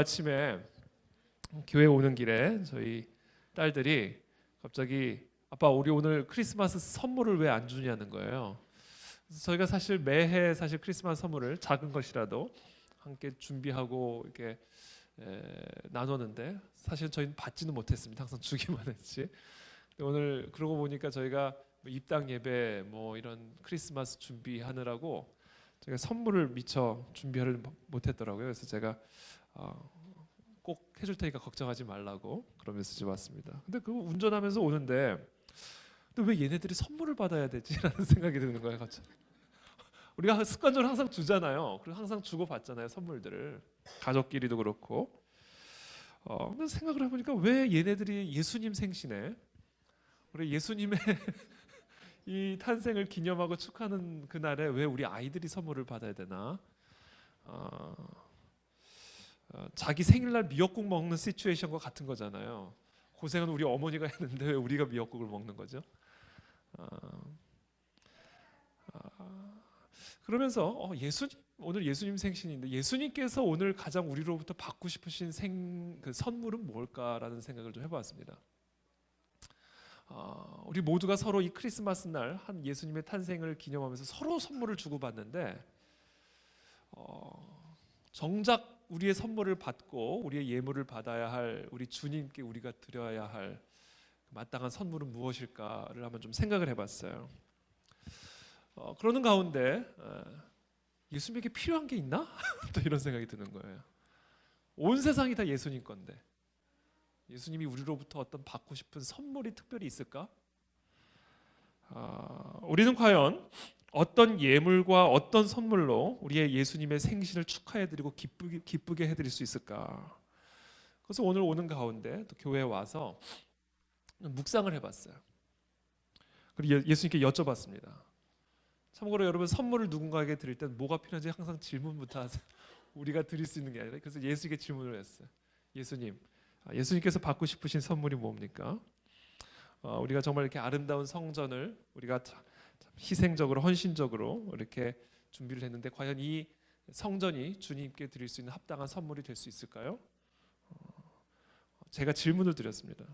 아침에 교회 오는 길에 저희 딸들이 갑자기 아빠 우리 오늘 크리스마스 선물을 왜 안 주냐는 거예요. 그래서 저희가 사실 매해 크리스마스 선물을 작은 것이라도 함께 준비하고 이렇게 나눴는데 사실 저희는 받지는 못했습니다. 항상 주기만 했지. 오늘 그러고 보니까 저희가 입당 예배 뭐 이런 크리스마스 준비하느라고 제가 선물을 미처 준비를 못했더라고요. 그래서 제가 꼭 해줄 테니까 걱정하지 말라고 그런 메시지 왔습니다. 근데 그 운전하면서 오는데 근데 왜 얘네들이 선물을 받아야 되지라는 생각이 드는 거예요. 갑자기. 우리가 습관적으로 항상 주잖아요. 그리고 항상 주고 받잖아요. 선물들을 가족끼리도 그렇고. 근데 생각을 해보니까 왜 얘네들이 예수님 생신에 우리 예수님의 이 탄생을 기념하고 축하하는 그날에 왜 우리 아이들이 선물을 받아야 되나? 자기 생일날 미역국 먹는 시츄에이션과 같은 거잖아요. 고생은 우리 어머니가 했는데 왜 우리가 미역국을 먹는 거죠? 그러면서 예수님 오늘 예수님 생신인데 예수님께서 오늘 가장 우리로부터 받고 싶으신 그 선물은 뭘까라는 생각을 좀 해봤습니다. 우리 모두가 서로 이 크리스마스 날 한 예수님의 탄생을 기념하면서 서로 선물을 주고받는데 정작 우리의 선물을 받고 우리의 예물을 받아야 할 우리 주님께 우리가 드려야 할 마땅한 선물은 무엇일까를 한번 좀 생각을 해봤어요. 그러는 가운데 예수님에게 필요한 게 있나? 또 이런 생각이 드는 거예요. 온 세상이 다 예수님 건데 예수님이 우리로부터 어떤 받고 싶은 선물이 특별히 있을까? 우리는 과연 어떤 예물과 어떤 선물로 우리의 예수님의 생신을 축하해드리고 기쁘게 해드릴 수 있을까? 그래서 오늘 오는 가운데 또 교회에 와서 묵상을 해봤어요. 그리고 예수님께 여쭤봤습니다. 참고로 여러분 선물을 누군가에게 드릴 땐 뭐가 필요한지 항상 질문부터 하세요. 우리가 드릴 수 있는 게 아니라. 그래서 예수님께 질문을 했어요. 예수님께서 받고 싶으신 선물이 뭡니까? 우리가 정말 이렇게 아름다운 성전을 우리가 희생적으로 헌신적으로 이렇게 준비를 했는데 과연 이 성전이 주님께 드릴 수 있는 합당한 선물이 될 수 있을까요? 제가 질문을 드렸습니다.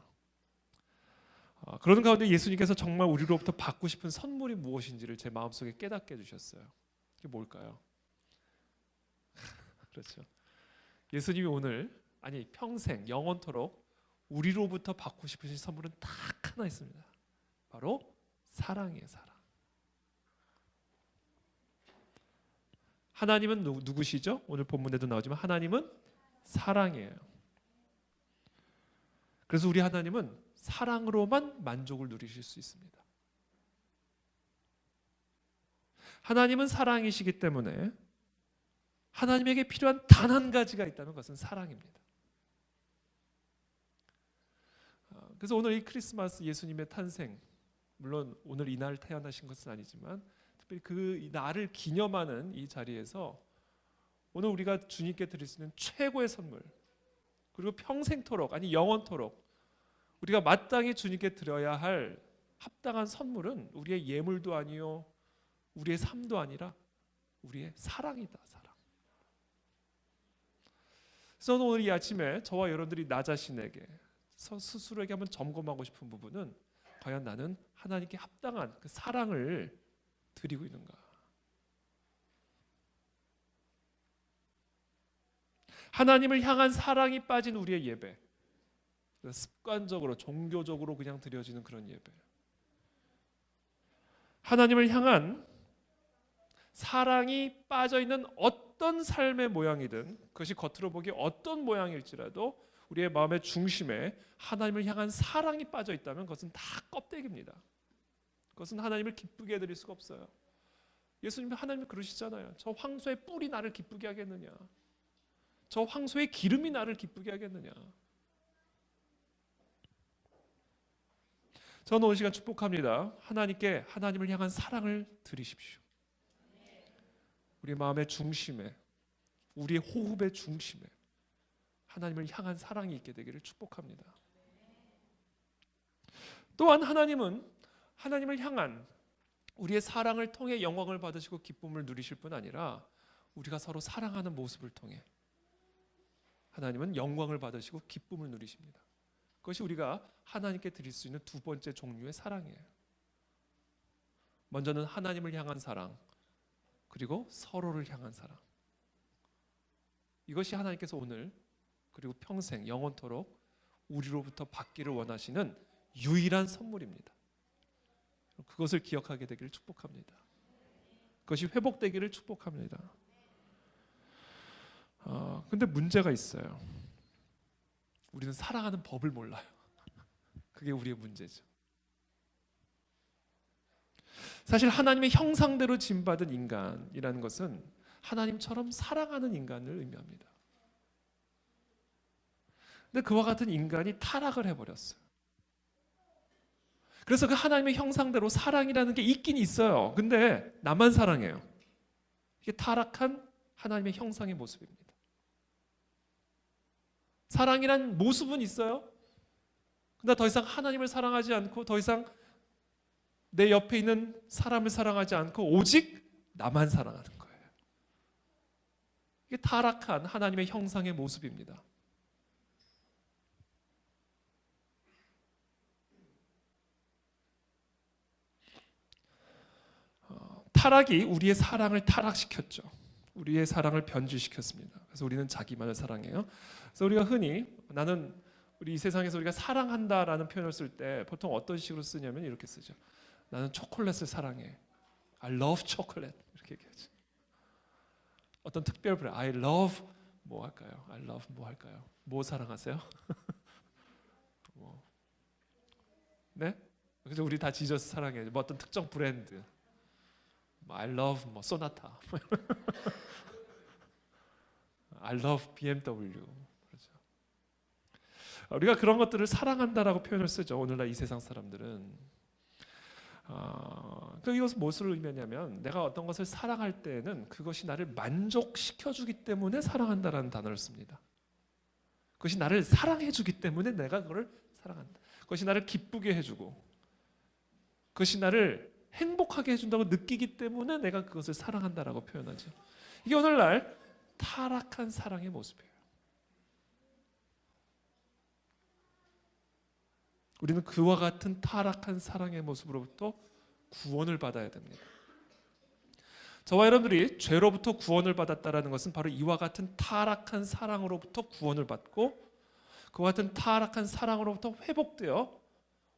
그러는 가운데 예수님께서 정말 우리로부터 받고 싶은 선물이 무엇인지를 제 마음속에 깨닫게 해주셨어요. 그게 뭘까요? 그렇죠. 예수님이 오늘 평생 영원토록 우리로부터 받고 싶으신 선물은 딱 하나 있습니다. 바로 사랑이에요. 사랑. 하나님은 누구시죠? 오늘 본문에도 나오지만 하나님은 사랑이에요. 그래서 우리 하나님은 사랑으로만 만족을 누리실 수 있습니다. 하나님은 사랑이시기 때문에 하나님에게 필요한 단 한 가지가 있다면 그것은 사랑입니다. 그래서 오늘 이 크리스마스 예수님의 탄생, 물론 오늘 이날 태어나신 것은 아니지만 특별히 그 날을 기념하는 이 자리에서 오늘 우리가 주님께 드릴 수 있는 최고의 선물, 그리고 평생토록 영원토록 우리가 마땅히 주님께 드려야 할 합당한 선물은 우리의 예물도 아니요 우리의 삶도 아니라 우리의 사랑이다. 사랑. 그래서 오늘 이 아침에 저와 여러분들이 나 자신에게 스스로에게 한번 점검하고 싶은 부분은 과연 나는 하나님께 합당한 그 사랑을 드리고 있는가? 하나님을 향한 사랑이 빠진 우리의 예배, 습관적으로 종교적으로 그냥 드려지는 그런 예배, 하나님을 향한 사랑이 빠져있는 어떤 삶의 모양이든 그것이 겉으로 보기 어떤 모양일지라도 우리의 마음의 중심에 하나님을 향한 사랑이 빠져있다면 그것은 다 껍데기입니다. 그것은 하나님을 기쁘게 해드릴 수가 없어요. 예수님이 하나님이 그러시잖아요. 저 황소의 뿔이 나를 기쁘게 하겠느냐, 저 황소의 기름이 나를 기쁘게 하겠느냐. 저는 오늘 시간 축복합니다. 하나님께 하나님을 향한 사랑을 드리십시오. 우리 마음의 중심에, 우리의 호흡의 중심에 하나님을 향한 사랑이 있게 되기를 축복합니다. 또한 하나님은 하나님을 향한 우리의 사랑을 통해 영광을 받으시고 기쁨을 누리실 뿐 아니라 우리가 서로 사랑하는 모습을 통해 하나님은 영광을 받으시고 기쁨을 누리십니다. 그것이 우리가 하나님께 드릴 수 있는 두 번째 종류의 사랑이에요. 먼저는 하나님을 향한 사랑, 그리고 서로를 향한 사랑. 이것이 하나님께서 오늘 그리고 평생 영원토록 우리로부터 받기를 원하시는 유일한 선물입니다. 그것을 기억하게 되기를 축복합니다. 그것이 회복되기를 축복합니다. 근데 문제가 있어요. 우리는 사랑하는 법을 몰라요. 그게 우리의 문제죠. 사실 하나님의 형상대로 지음받은 인간이라는 것은 하나님처럼 사랑하는 인간을 의미합니다. 근데 그와 같은 인간이 타락을 해버렸어요. 그래서 그 하나님의 형상대로 사랑이라는 게 있긴 있어요. 근데 나만 사랑해요. 이게 타락한 하나님의 형상의 모습입니다. 사랑이란 모습은 있어요. 근데 더 이상 하나님을 사랑하지 않고 더 이상 내 옆에 있는 사람을 사랑하지 않고 오직 나만 사랑하는 거예요. 이게 타락한 하나님의 형상의 모습입니다. 타락이 우리의 사랑을 타락시켰죠. 우리의 사랑을 변질시켰습니다. 그래서 우리는 자기만을 사랑해요. 그래서 우리가 흔히 나는 우리 이 세상에서 우리가 사랑한다라는 표현을 쓸 때 보통 어떤 식으로 쓰냐면 이렇게 쓰죠. 나는 초콜릿을 사랑해. I love chocolate. 이렇게 얘기하죠. 어떤 특별 브랜드. I love 뭐 할까요? I love 뭐 할까요? 뭐 사랑하세요? 뭐. 네? 그래서 우리 다 지저스 사랑해. 뭐 어떤 특정 브랜드. I love 뭐 소나타. I love BMW. 그렇죠. 우리가 그런 것들을 사랑한다라고 표현을 쓰죠. 오늘날 이 세상 사람들은. 이것은 무엇을 의미하냐면 내가 어떤 것을 사랑할 때에는 그것이 나를 만족시켜주기 때문에 사랑한다라는 단어를 씁니다. 그것이 나를 사랑해주기 때문에 내가 그걸 사랑한다. 그것이 나를 기쁘게 해주고 그것이 나를 행복하게 해준다고 느끼기 때문에 내가 그것을 사랑한다라고 표현하죠. 이게 오늘날 타락한 사랑의 모습이에요. 우리는 그와 같은 타락한 사랑의 모습으로부터 구원을 받아야 됩니다. 저와 여러분들이 죄로부터 구원을 받았다는 것은 바로 이와 같은 타락한 사랑으로부터 구원을 받고 그와 같은 타락한 사랑으로부터 회복되어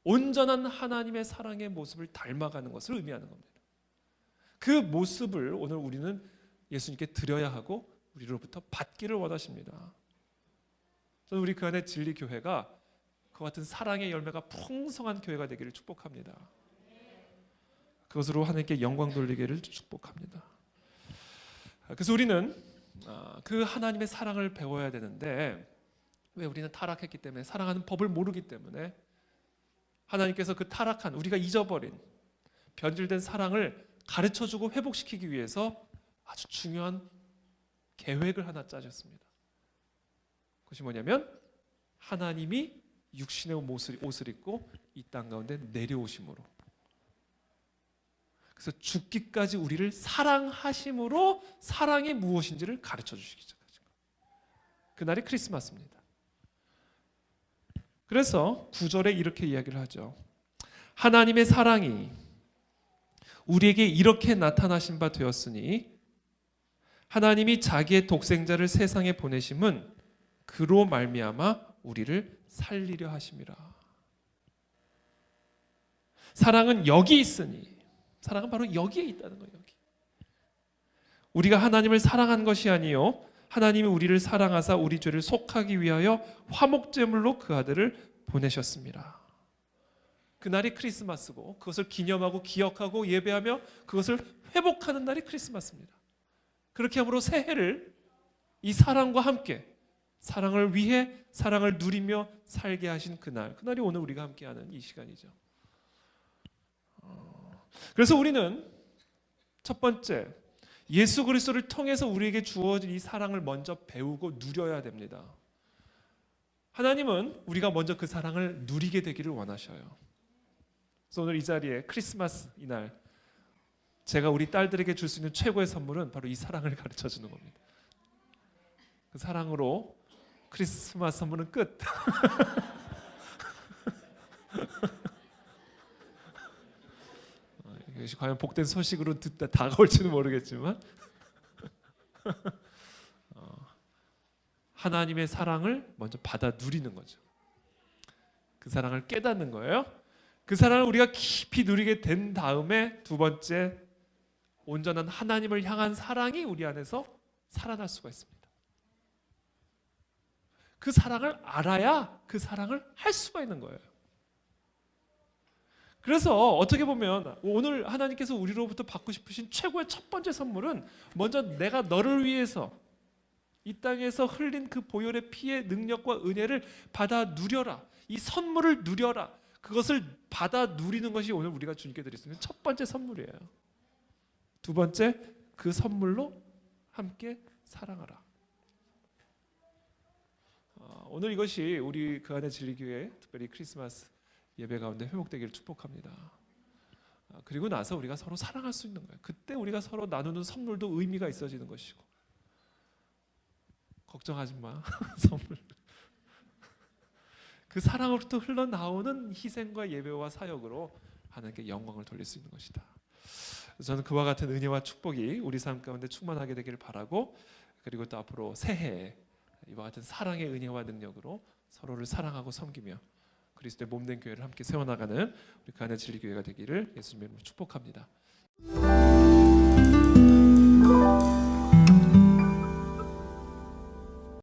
온전한 하나님의 사랑의 모습을 닮아가는 것을 의미하는 겁니다. 그 모습을 오늘 우리는 예수님께 드려야 하고 우리로부터 받기를 원하십니다. 저는 우리 그 안에 진리교회가 그와 같은 사랑의 열매가 풍성한 교회가 되기를 축복합니다. 그것으로 하나님께 영광 돌리기를 축복합니다. 그래서 우리는 그 하나님의 사랑을 배워야 되는데 왜 우리는 타락했기 때문에 사랑하는 법을 모르기 때문에 하나님께서 그 타락한 우리가 잊어버린 변질된 사랑을 가르쳐주고 회복시키기 위해서 아주 중요한 계획을 하나 짜셨습니다. 그것이 뭐냐면 하나님이 육신의 옷을 입고 이 땅 가운데 내려오심으로 그래서 죽기까지 우리를 사랑하심으로 사랑이 무엇인지를 가르쳐 주시기 시작하신 거예요. 그날이 크리스마스입니다. 그래서 9절에 이렇게 이야기를 하죠. 하나님의 사랑이 우리에게 이렇게 나타나신 바 되었으니 하나님이 자기의 독생자를 세상에 보내심은 그로 말미암아 우리를 살리려 하심이라. 사랑은 여기 있으니 사랑은 바로 여기에 있다는 거예요. 여기. 우리가 하나님을 사랑한 것이 아니요 하나님이 우리를 사랑하사 우리 죄를 속하기 위하여 화목제물로 그 아들을 보내셨습니다. 그날이 크리스마스고 그것을 기념하고 기억하고 예배하며 그것을 회복하는 날이 크리스마스입니다. 그렇게 함으로 새해를 이 사랑과 함께 사랑을 위해 사랑을 누리며 살게 하신 그날이 오늘 우리가 함께하는 이 시간이죠. 그래서 우리는 첫 번째 예수 그리스도를 통해서 우리에게 주어진 이 사랑을 먼저 배우고 누려야 됩니다. 하나님은 우리가 먼저 그 사랑을 누리게 되기를 원하셔요. 그래서 오늘 이 자리에 크리스마스 이날 제가 우리 딸들에게 줄 수 있는 최고의 선물은 바로 이 사랑을 가르쳐 주는 겁니다. 그 사랑으로 크리스마스 선물은 끝. 이것이 과연 복된 소식으로 듣다 다가올지는 모르겠지만 하나님의 사랑을 먼저 받아 누리는 거죠. 그 사랑을 깨닫는 거예요. 그 사랑을 우리가 깊이 누리게 된 다음에 두 번째, 온전한 하나님을 향한 사랑이 우리 안에서 살아날 수가 있습니다. 그 사랑을 알아야 그 사랑을 할 수가 있는 거예요. 그래서 어떻게 보면 오늘 하나님께서 우리로부터 받고 싶으신 최고의 첫 번째 선물은 먼저 내가 너를 위해서 이 땅에서 흘린 그 보혈의 피의 능력과 은혜를 받아 누려라. 이 선물을 누려라. 그것을 받아 누리는 것이 오늘 우리가 주님께 드릴 수 있는 첫 번째 선물이에요. 두 번째, 그 선물로 함께 사랑하라. 오늘 이것이 우리 그 안에 진리교회 특별히 크리스마스 예배 가운데 회복되기를 축복합니다. 그리고 나서 우리가 서로 사랑할 수 있는 거예요. 그때 우리가 서로 나누는 선물도 의미가 있어지는 것이고. 걱정하지 마. 선물. 그 사랑으로부터 흘러나오는 희생과 예배와 사역으로 하나님께 영광을 돌릴 수 있는 것이다. 저는 그와 같은 은혜와 축복이 우리 삶 가운데 충만하게 되기를 바라고, 그리고 또 앞으로 새해에 이와 같은 사랑의 은혜와 능력으로 서로를 사랑하고 섬기며 그리스도의 몸된 교회를 함께 세워나가는 우리 가나안 진리교회가 되기를 예수님의 이름으로 축복합니다.